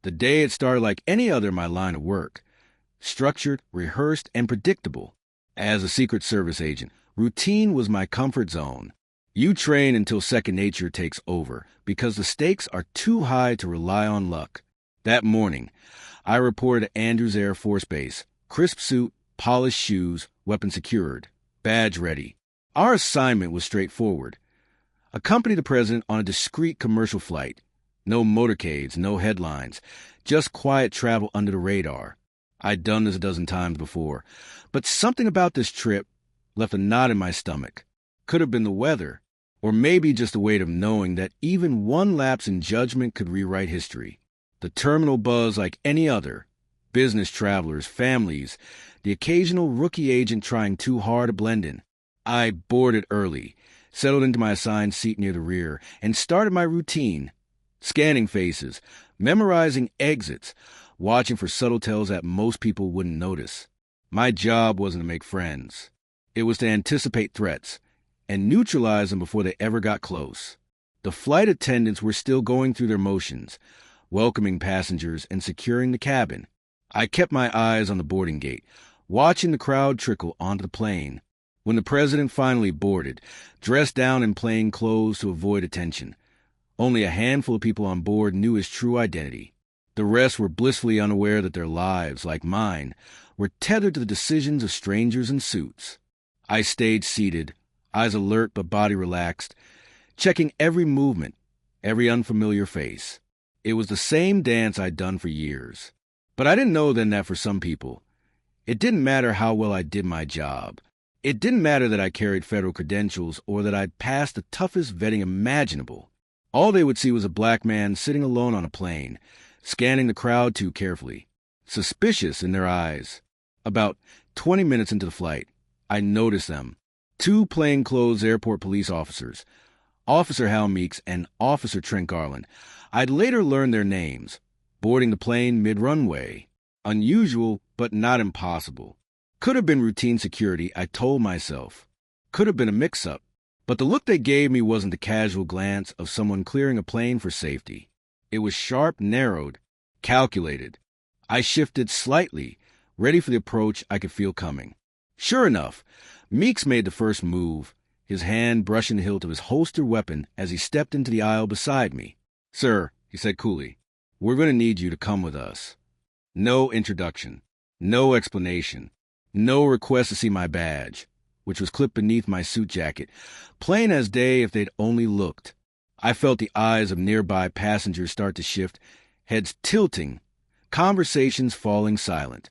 The day had started like any other in my line of work. Structured, rehearsed, and predictable. As a Secret Service agent, routine was my comfort zone. You train until second nature takes over, because the stakes are too high to rely on luck. That morning, I reported at Andrews Air Force Base. Crisp suit, polished shoes, weapon secured, badge ready. Our assignment was straightforward. Accompany the president on a discreet commercial flight. No motorcades, no headlines, just quiet travel under the radar. I'd done this a dozen times before, but something about this trip left a knot in my stomach. Could have been the weather, or maybe just the weight of knowing that even one lapse in judgment could rewrite history. The terminal buzz like any other. Business travelers, families, the occasional rookie agent trying too hard to blend in. I boarded early, settled into my assigned seat near the rear, and started my routine. Scanning faces, memorizing exits, watching for subtle tells that most people wouldn't notice. My job wasn't to make friends. It was to anticipate threats and neutralize them before they ever got close. The flight attendants were still going through their motions, welcoming passengers and securing the cabin. I kept my eyes on the boarding gate, watching the crowd trickle onto the plane. When the president finally boarded, dressed down in plain clothes to avoid attention, only a handful of people on board knew his true identity. The rest were blissfully unaware that their lives, like mine, were tethered to the decisions of strangers in suits. I stayed seated, eyes alert but body relaxed, checking every movement, every unfamiliar face. It was the same dance I'd done for years. But I didn't know then that for some people, it didn't matter how well I did my job. It didn't matter that I carried federal credentials or that I'd passed the toughest vetting imaginable. All they would see was a black man sitting alone on a plane, scanning the crowd too carefully, suspicious in their eyes. About 20 minutes into the flight, I noticed them. 2 plainclothes airport police officers, Officer Hal Meeks and Officer Trent Garland. I'd later learn their names, boarding the plane mid-runway. Unusual, but not impossible. Could have been routine security, I told myself. Could have been a mix-up. But the look they gave me wasn't the casual glance of someone clearing a plane for safety. It was sharp, narrowed, calculated. I shifted slightly, ready for the approach I could feel coming. Sure enough, Meeks made the first move, his hand brushing the hilt of his holstered weapon as he stepped into the aisle beside me. "Sir," he said coolly, "we're going to need you to come with us." No introduction, no explanation, no request to see my badge, which was clipped beneath my suit jacket, plain as day if they'd only looked. I felt the eyes of nearby passengers start to shift, heads tilting, conversations falling silent.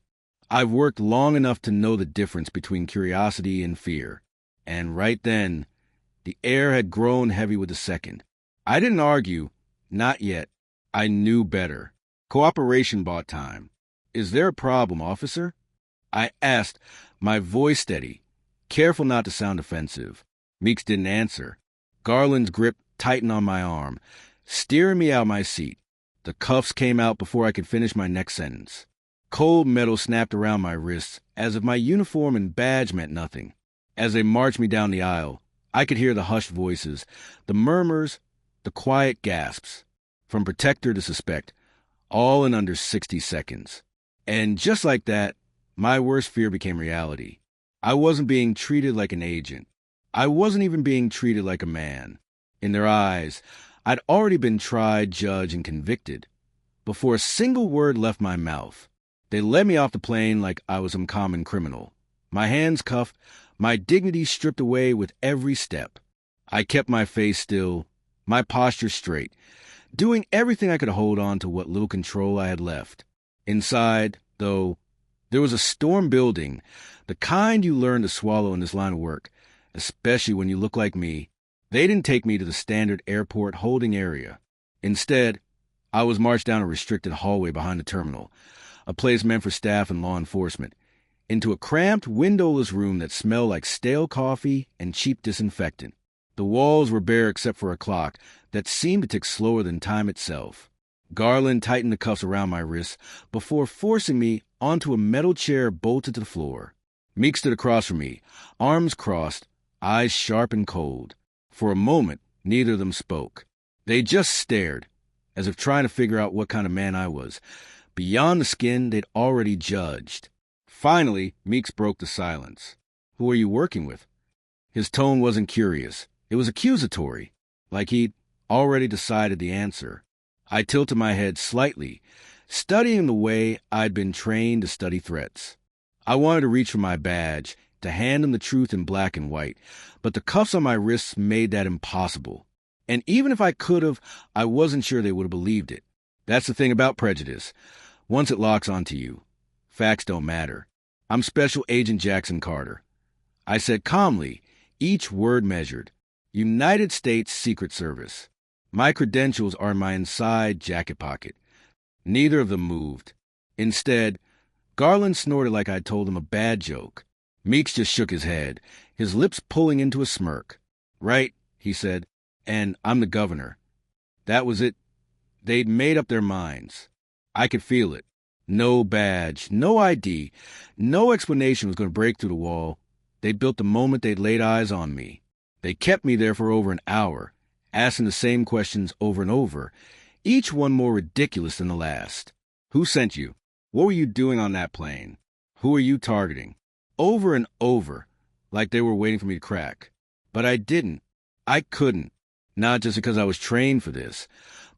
I've worked long enough to know the difference between curiosity and fear. And right then, the air had grown heavy with the second. I didn't argue, not yet. I knew better. Cooperation bought time. "Is there a problem, officer?" I asked, my voice steady, careful not to sound offensive. Meeks didn't answer. Garland's grip tightened on my arm, steering me out my seat. The cuffs came out before I could finish my next sentence. Cold metal snapped around my wrists, as if my uniform and badge meant nothing. As they marched me down the aisle, I could hear the hushed voices, the murmurs, the quiet gasps, from protector to suspect, all in under 60 seconds. And just like that, my worst fear became reality. I wasn't being treated like an agent. I wasn't even being treated like a man. In their eyes, I'd already been tried, judged, and convicted. Before a single word left my mouth, they led me off the plane like I was some common criminal. My hands cuffed, my dignity stripped away with every step. I kept my face still, my posture straight, doing everything I could hold on to what little control I had left. Inside, though, there was a storm building, the kind you learn to swallow in this line of work, especially when you look like me. They didn't take me to the standard airport holding area. Instead, I was marched down a restricted hallway behind the terminal, a place meant for staff and law enforcement, into a cramped, windowless room that smelled like stale coffee and cheap disinfectant. The walls were bare except for a clock that seemed to tick slower than time itself. Garland tightened the cuffs around my wrists before forcing me onto a metal chair bolted to the floor. Meek stood across from me, arms crossed, eyes sharp and cold. For a moment, neither of them spoke. They just stared, as if trying to figure out what kind of man I was. Beyond the skin, they'd already judged. Finally, Meeks broke the silence. "Who are you working with?" His tone wasn't curious. It was accusatory, like he'd already decided the answer. I tilted my head slightly, studying the way I'd been trained to study threats. I wanted to reach for my badge, to hand him the truth in black and white, but the cuffs on my wrists made that impossible. And even if I could have, I wasn't sure they would have believed it. That's the thing about prejudice. Once it locks onto you, facts don't matter. "I'm Special Agent Jackson Carter," I said calmly, each word measured. "United States Secret Service. My credentials are in my inside jacket pocket." Neither of them moved. Instead, Garland snorted like I'd told him a bad joke. Meeks just shook his head, his lips pulling into a smirk. "Right," he said, "and I'm the governor." That was it. They'd made up their minds. I could feel it. No badge, no ID, no explanation was going to break through the wall. They'd built the moment they'd laid eyes on me. They kept me there for over an hour, asking the same questions over and over, each one more ridiculous than the last. "Who sent you? What were you doing on that plane? Who are you targeting?" Over and over, like they were waiting for me to crack. But I didn't. I couldn't. Not just because I was trained for this,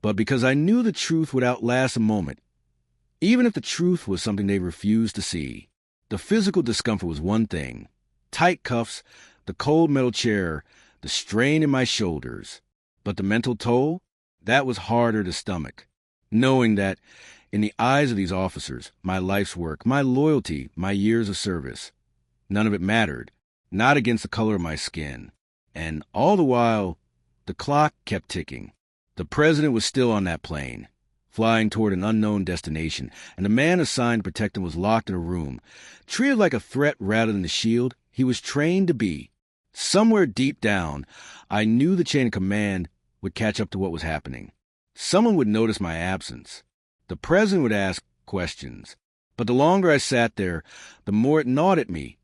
but because I knew the truth would outlast a moment, even if the truth was something they refused to see. The physical discomfort was one thing. Tight cuffs, the cold metal chair, the strain in my shoulders. But the mental toll? That was harder to stomach. Knowing that, in the eyes of these officers, my life's work, my loyalty, my years of service, none of it mattered, not against the color of my skin. And all the while, the clock kept ticking. The president was still on that plane, flying toward an unknown destination, and the man assigned to protect him was locked in a room, treated like a threat rather than the shield he was trained to be. Somewhere deep down, I knew the chain of command would catch up to what was happening. Someone would notice my absence. The president would ask questions. But the longer I sat there, the more it gnawed at me.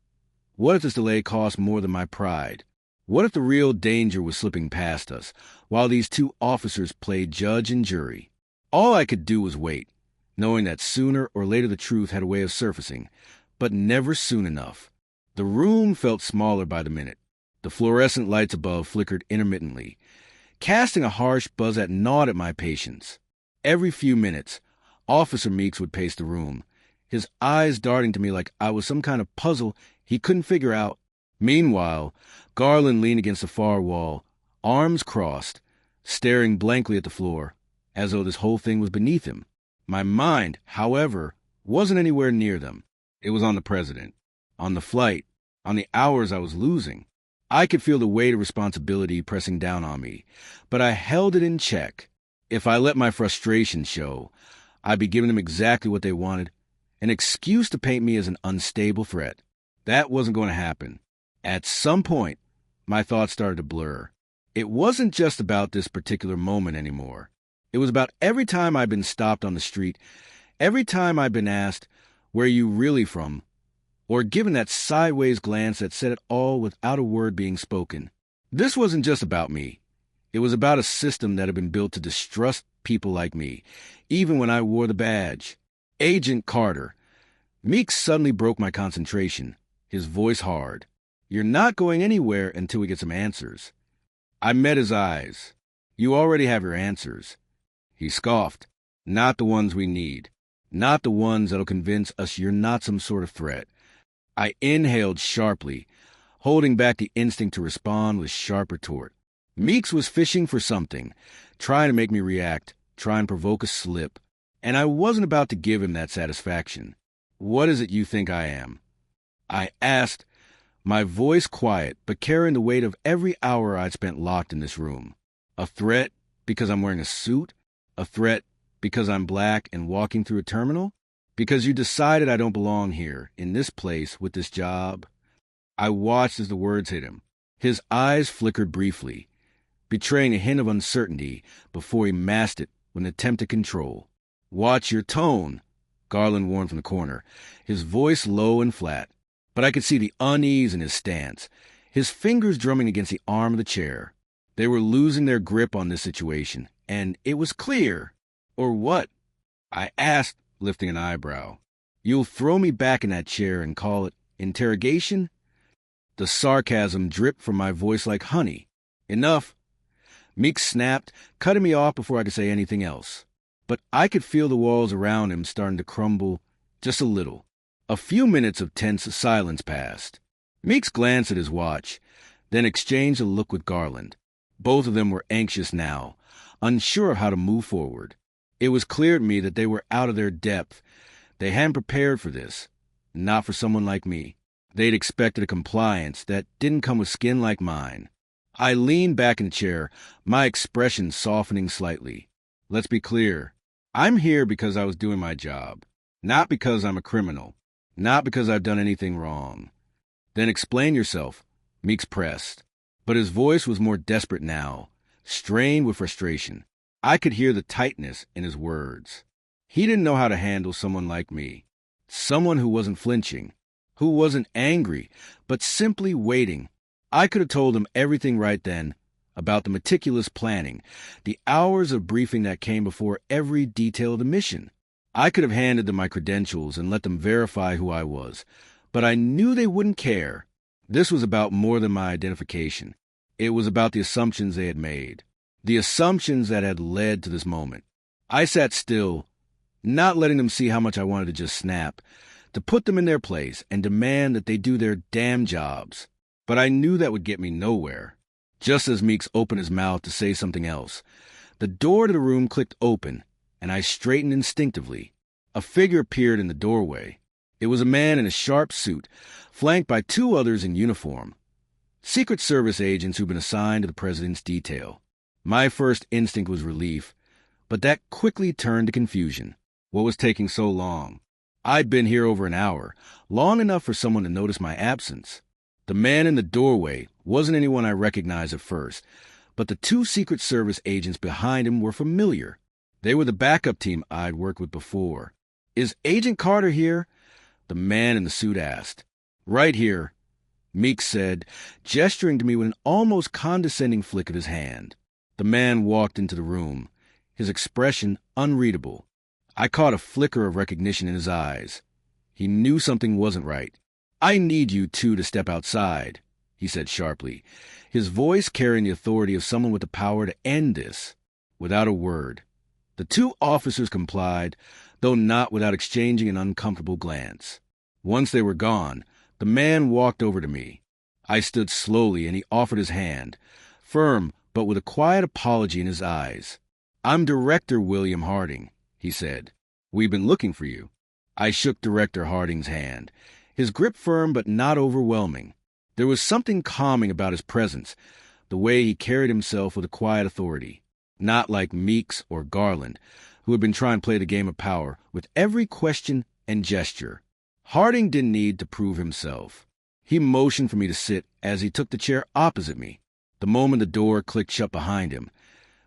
What if this delay cost more than my pride? What if the real danger was slipping past us, while these two officers played judge and jury? All I could do was wait, knowing that sooner or later the truth had a way of surfacing, but never soon enough. The room felt smaller by the minute. The fluorescent lights above flickered intermittently, casting a harsh buzz that gnawed at my patience. Every few minutes, Officer Meeks would pace the room, his eyes darting to me like I was some kind of puzzle he couldn't figure out. Meanwhile, Garland leaned against the far wall, arms crossed, staring blankly at the floor, as though this whole thing was beneath him. My mind, however, wasn't anywhere near them. It was on the president, on the flight, on the hours I was losing. I could feel the weight of responsibility pressing down on me, but I held it in check. If I let my frustration show, I'd be giving them exactly what they wanted, an excuse to paint me as an unstable threat. That wasn't going to happen. At some point, my thoughts started to blur. It wasn't just about this particular moment anymore. It was about every time I'd been stopped on the street, every time I'd been asked, "Where are you really from?" or given that sideways glance that said it all without a word being spoken. This wasn't just about me. It was about a system that had been built to distrust people like me, even when I wore the badge. Agent Carter. Meeks suddenly broke my concentration, his voice hard. "You're not going anywhere until we get some answers." I met his eyes. "You already have your answers." He scoffed. "Not the ones we need. Not the ones that'll convince us you're not some sort of threat." I inhaled sharply, holding back the instinct to respond with sharp retort. Meeks was fishing for something, trying to make me react, trying to provoke a slip, and I wasn't about to give him that satisfaction. "What is it you think I am?" I asked, my voice quiet, but carrying the weight of every hour I'd spent locked in this room. A threat because I'm wearing a suit? A threat because I'm black and walking through a terminal? Because you decided I don't belong here, in this place, with this job? I watched as the words hit him. His eyes flickered briefly, betraying a hint of uncertainty before he masked it with an attempt at control. "Watch your tone," Garland warned from the corner, his voice low and flat. But I could see the unease in his stance, his fingers drumming against the arm of the chair. They were losing their grip on this situation, and it was clear Or what? I asked, lifting an eyebrow. You'll throw me back in that chair and call it interrogation? The sarcasm dripped from my voice like honey. Enough. Meeks snapped, cutting me off before I could say anything else. But I could feel the walls around him starting to crumble just a little. A few minutes of tense silence passed. Meeks glanced at his watch, then exchanged a look with Garland. Both of them were anxious now, unsure of how to move forward. It was clear to me that they were out of their depth. They hadn't prepared for this, not for someone like me. They'd expected a compliance that didn't come with skin like mine. I leaned back in the chair, my expression softening slightly. Let's be clear. I'm here because I was doing my job, not because I'm a criminal, not because I've done anything wrong. Then explain yourself, Meeks pressed. But his voice was more desperate now, strained with frustration. I could hear the tightness in his words. He didn't know how to handle someone like me, someone who wasn't flinching, who wasn't angry, but simply waiting. I could have told him everything right then about the meticulous planning, the hours of briefing that came before every detail of the mission. I could have handed them my credentials and let them verify who I was, but I knew they wouldn't care. This was about more than my identification. It was about the assumptions they had made, the assumptions that had led to this moment. I sat still, not letting them see how much I wanted to just snap, to put them in their place and demand that they do their damn jobs. But I knew that would get me nowhere. Just as Meeks opened his mouth to say something else, the door to the room clicked open, and I straightened instinctively. A figure appeared in the doorway. It was a man in a sharp suit, flanked by two others in uniform. Secret Service agents who'd been assigned to the president's detail. My first instinct was relief, but that quickly turned to confusion. What was taking so long? I'd been here over an hour, long enough for someone to notice my absence. The man in the doorway wasn't anyone I recognized at first, but the two Secret Service agents behind him were familiar. They were the backup team I'd worked with before. Is Agent Carter here? The man in the suit asked. Right here, Meeks said, gesturing to me with an almost condescending flick of his hand. The man walked into the room, his expression unreadable. I caught a flicker of recognition in his eyes. He knew something wasn't right. I need you two to step outside, he said sharply, his voice carrying the authority of someone with the power to end this. Without a word, the two officers complied, though not without exchanging an uncomfortable glance. Once they were gone, the man walked over to me. I stood slowly, and he offered his hand, firm but with a quiet apology in his eyes. I'm Director William Harding, he said. We've been looking for you. I shook Director Harding's hand, his grip firm but not overwhelming. There was something calming about his presence, the way he carried himself with a quiet authority, not like Meeks or Garland, who had been trying to play the game of power with every question and gesture. Harding didn't need to prove himself. He motioned for me to sit as he took the chair opposite me. The moment the door clicked shut behind him,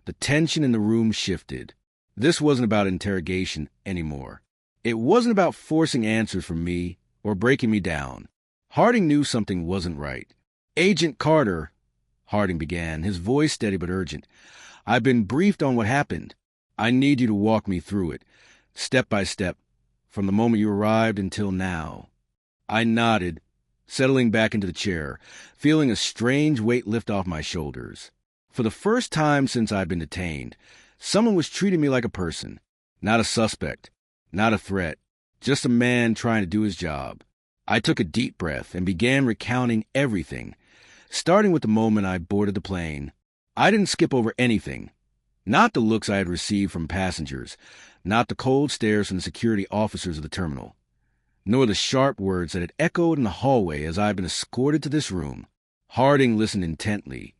the tension in the room shifted. This wasn't about interrogation anymore. It wasn't about forcing answers from me or breaking me down. Harding knew something wasn't right. Agent Carter, Harding began, his voice steady but urgent. I've been briefed on what happened. I need you to walk me through it, step by step, from the moment you arrived until now. I nodded, settling back into the chair, feeling a strange weight lift off my shoulders. For the first time since I'd been detained, someone was treating me like a person, not a suspect, not a threat, just a man trying to do his job. I took a deep breath and began recounting everything, starting with the moment I boarded the plane. I didn't skip over anything. Not the looks I had received from passengers, not the cold stares from the security officers of the terminal, nor the sharp words that had echoed in the hallway as I had been escorted to this room. Harding listened intently,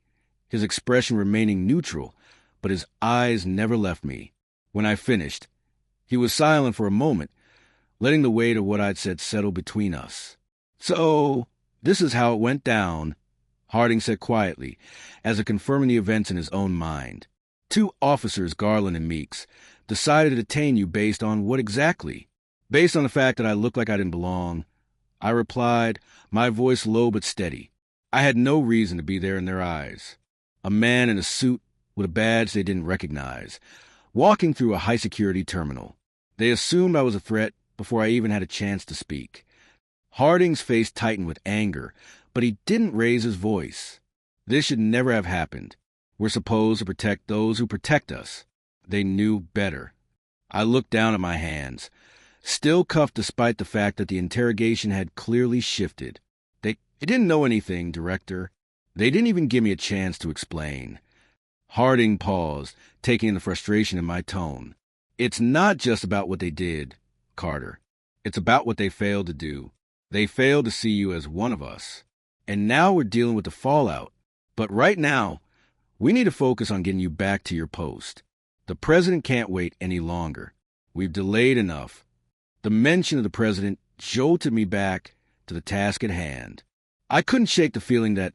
his expression remaining neutral, but his eyes never left me. When I finished, he was silent for a moment, letting the weight of what I'd said settle between us. So, this is how it went down, Harding said quietly, as if confirming the events in his own mind. Two officers, Garland and Meeks, decided to detain you based on what exactly? Based on the fact that I looked like I didn't belong. I replied, my voice low but steady. I had no reason to be there in their eyes. A man in a suit with a badge they didn't recognize. walking through a high-security terminal. They assumed I was a threat before I even had a chance to speak. Harding's face tightened with anger, but he didn't raise his voice. This should never have happened. We're supposed to protect those who protect us. They knew better. I looked down at my hands, still cuffed despite the fact that the interrogation had clearly shifted. They didn't know anything, Director. They didn't even give me a chance to explain. Harding paused, taking in the frustration in my tone. It's not just about what they did, Carter. It's about what they failed to do. They failed to see you as one of us. And now we're dealing with the fallout. But right now, we need to focus on getting you back to your post. The president can't wait any longer. We've delayed enough. The mention of the president jolted me back to the task at hand. I couldn't shake the feeling that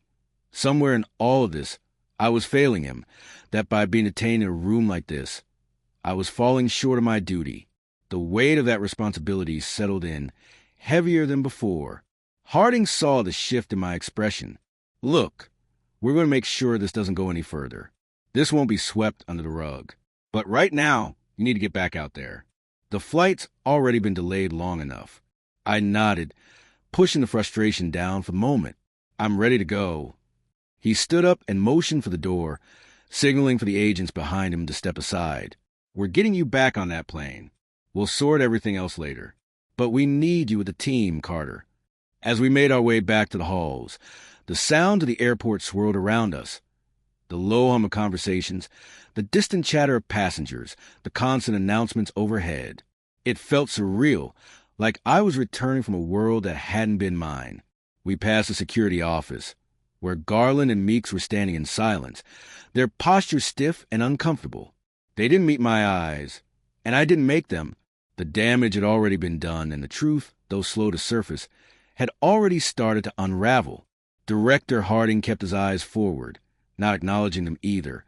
somewhere in all of this, I was failing him, that by being detained in a room like this, I was falling short of my duty. The weight of that responsibility settled in, heavier than before. Harding saw the shift in my expression. Look, we're going to make sure this doesn't go any further. This won't be swept under the rug. But right now, you need to get back out there. The flight's already been delayed long enough. I nodded, pushing the frustration down for the moment. I'm ready to go. He stood up and motioned for the door, signaling for the agents behind him to step aside. We're getting you back on that plane. We'll sort everything else later. But we need you with the team, Carter. As we made our way back to the halls, the sound of the airport swirled around us. The low hum of conversations, the distant chatter of passengers, the constant announcements overhead. It felt surreal, like I was returning from a world that hadn't been mine. We passed the security office, where Garland and Meeks were standing in silence, their posture stiff and uncomfortable. They didn't meet my eyes, and I didn't make them. The damage had already been done, and the truth, though slow to surface, had already started to unravel. Director Harding kept his eyes forward, not acknowledging them either,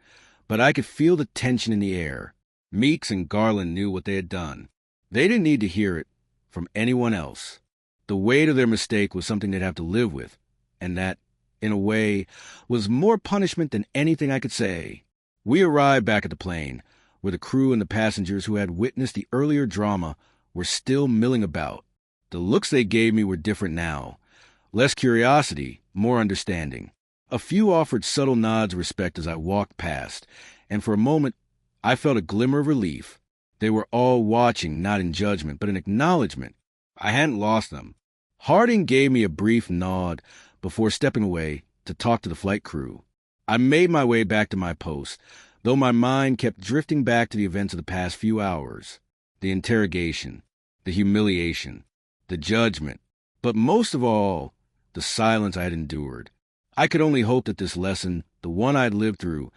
but I could feel the tension in the air. Meeks and Garland knew what they had done. They didn't need to hear it from anyone else. The weight of their mistake was something they'd have to live with, and that, in a way, was more punishment than anything I could say. We arrived back at the plane, where the crew and the passengers who had witnessed the earlier drama were still milling about. The looks they gave me were different now. Less curiosity, more understanding. A few offered subtle nods of respect as I walked past, and for a moment I felt a glimmer of relief. They were all watching, not in judgment, but in acknowledgement. I hadn't lost them. Harding gave me a brief nod before stepping away to talk to the flight crew. I made my way back to my post, though my mind kept drifting back to the events of the past few hours. The interrogation, the humiliation, the judgment, but most of all, the silence I had endured. I could only hope that this lesson, the one I'd lived through,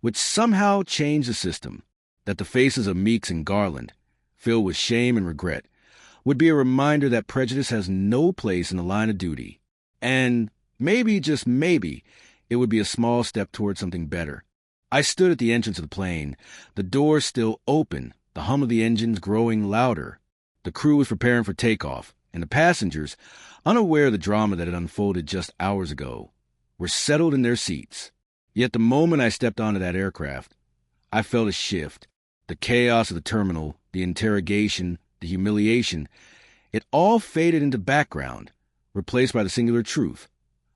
would somehow change the system, that the faces of Meeks and Garland, filled with shame and regret, would be a reminder that prejudice has no place in the line of duty. And maybe, just maybe, it would be a small step toward something better. I stood at the entrance of the plane, the door still open, the hum of the engines growing louder. The crew was preparing for takeoff, and the passengers, unaware of the drama that had unfolded just hours ago, were settled in their seats. Yet the moment I stepped onto that aircraft, I felt a shift. The chaos of the terminal, the interrogation, the humiliation, it all faded into background, replaced by the singular truth.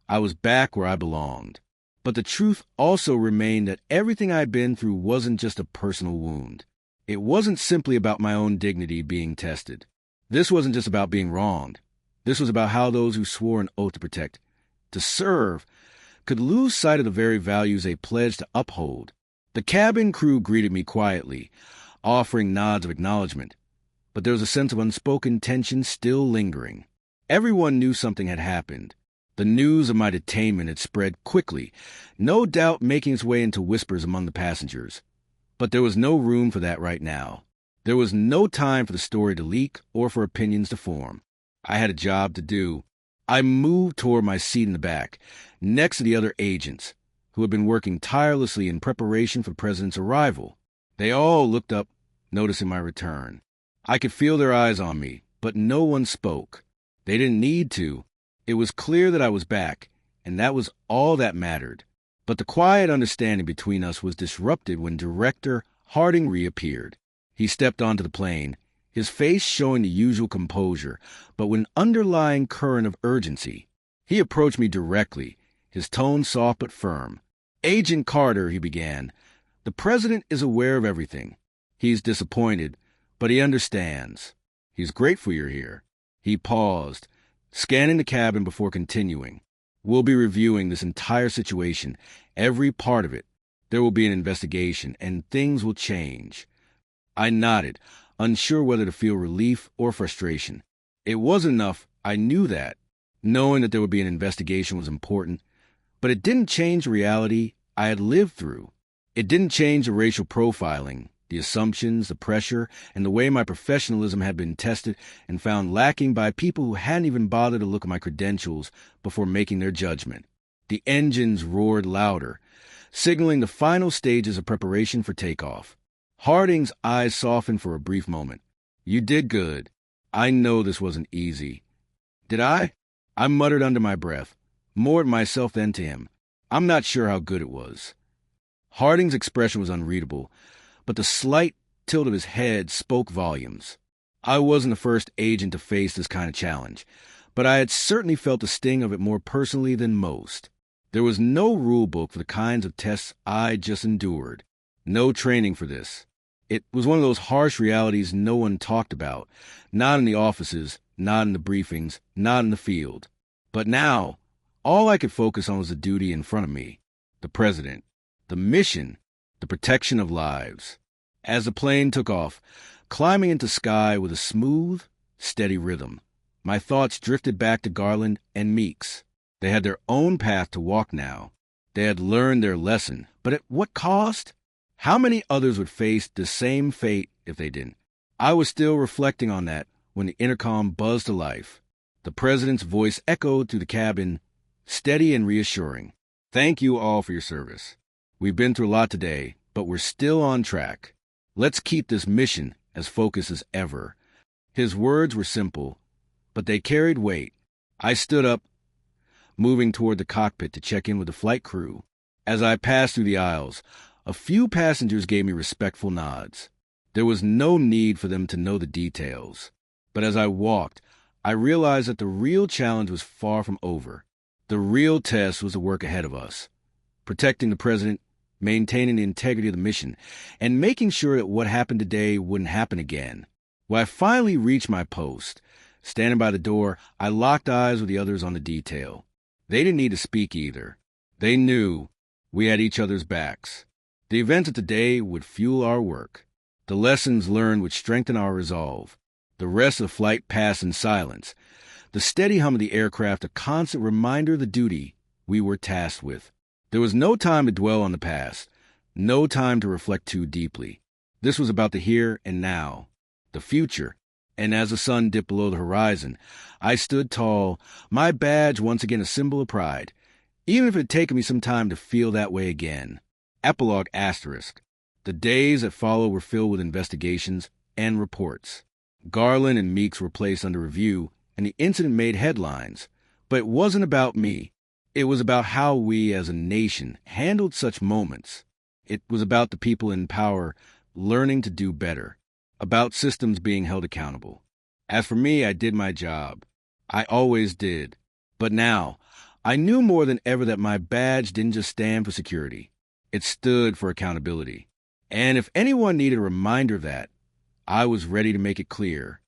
I was back where I belonged. But the truth also remained that everything I'd been through wasn't just a personal wound. It wasn't simply about my own dignity being tested. This wasn't just about being wronged. This was about how those who swore an oath to protect, to serve, could lose sight of the very values they pledged to uphold. The cabin crew greeted me quietly, offering nods of acknowledgement, but there was a sense of unspoken tension still lingering. Everyone knew something had happened. The news of my detainment had spread quickly, no doubt making its way into whispers among the passengers. But there was no room for that right now. There was no time for the story to leak or for opinions to form. I had a job to do. I moved toward my seat in the back, next to the other agents, who had been working tirelessly in preparation for the president's arrival. They all looked up, noticing my return. I could feel their eyes on me, but no one spoke. They didn't need to. It was clear that I was back, and that was all that mattered. But the quiet understanding between us was disrupted when Director Harding reappeared. He stepped onto the plane, his face showing the usual composure, but with an underlying current of urgency. He approached me directly, his tone soft but firm. "Agent Carter," he began, "the president is aware of everything. He's disappointed, but he understands. He's grateful you're here." He paused, scanning the cabin before continuing. "We'll be reviewing this entire situation, every part of it. There will be an investigation, and things will change." I nodded, unsure whether to feel relief or frustration. It wasn't enough, I knew that. Knowing that there would be an investigation was important, but it didn't change the reality I had lived through. It didn't change the racial profiling, the assumptions, the pressure, and the way my professionalism had been tested and found lacking by people who hadn't even bothered to look at my credentials before making their judgment. The engines roared louder, signaling the final stages of preparation for takeoff. Harding's eyes softened for a brief moment. "You did good. I know this wasn't easy." "Did I?" I muttered under my breath, more at myself than to him. I'm not sure how good it was. Harding's expression was unreadable, but the slight tilt of his head spoke volumes. I wasn't the first agent to face this kind of challenge, but I had certainly felt the sting of it more personally than most. There was no rule book for the kinds of tests I just endured. No training for this. It was one of those harsh realities no one talked about, not in the offices, not in the briefings, not in the field. But now, all I could focus on was the duty in front of me, the president, the mission, the protection of lives. As the plane took off, climbing into sky with a smooth, steady rhythm, my thoughts drifted back to Garland and Meeks. They had their own path to walk now. They had learned their lesson, but at what cost? How many others would face the same fate if they didn't? I was still reflecting on that when the intercom buzzed to life. The president's voice echoed through the cabin, steady and reassuring. "Thank you all for your service. We've been through a lot today, but we're still on track. Let's keep this mission as focused as ever." His words were simple, but they carried weight. I stood up, moving toward the cockpit to check in with the flight crew. As I passed through the aisles, a few passengers gave me respectful nods. There was no need for them to know the details. But as I walked, I realized that the real challenge was far from over. The real test was the work ahead of us. Protecting the president, maintaining the integrity of the mission, and making sure that what happened today wouldn't happen again. When I finally reached my post, standing by the door, I locked eyes with the others on the detail. They didn't need to speak either. They knew we had each other's backs. The events of today would fuel our work. The lessons learned would strengthen our resolve. The rest of the flight passed in silence, the steady hum of the aircraft a constant reminder of the duty we were tasked with. There was no time to dwell on the past, no time to reflect too deeply. This was about the here and now, the future, and as the sun dipped below the horizon, I stood tall, my badge once again a symbol of pride, even if it had taken me some time to feel that way again. Epilogue asterisk. The days that followed were filled with investigations and reports. Garland and Meeks were placed under review, and the incident made headlines. But it wasn't about me. It was about how we as a nation handled such moments. It was about the people in power learning to do better, about systems being held accountable. As for me, I did my job. I always did. But now, I knew more than ever that my badge didn't just stand for security. It stood for accountability. And if anyone needed a reminder of that, I was ready to make it clear.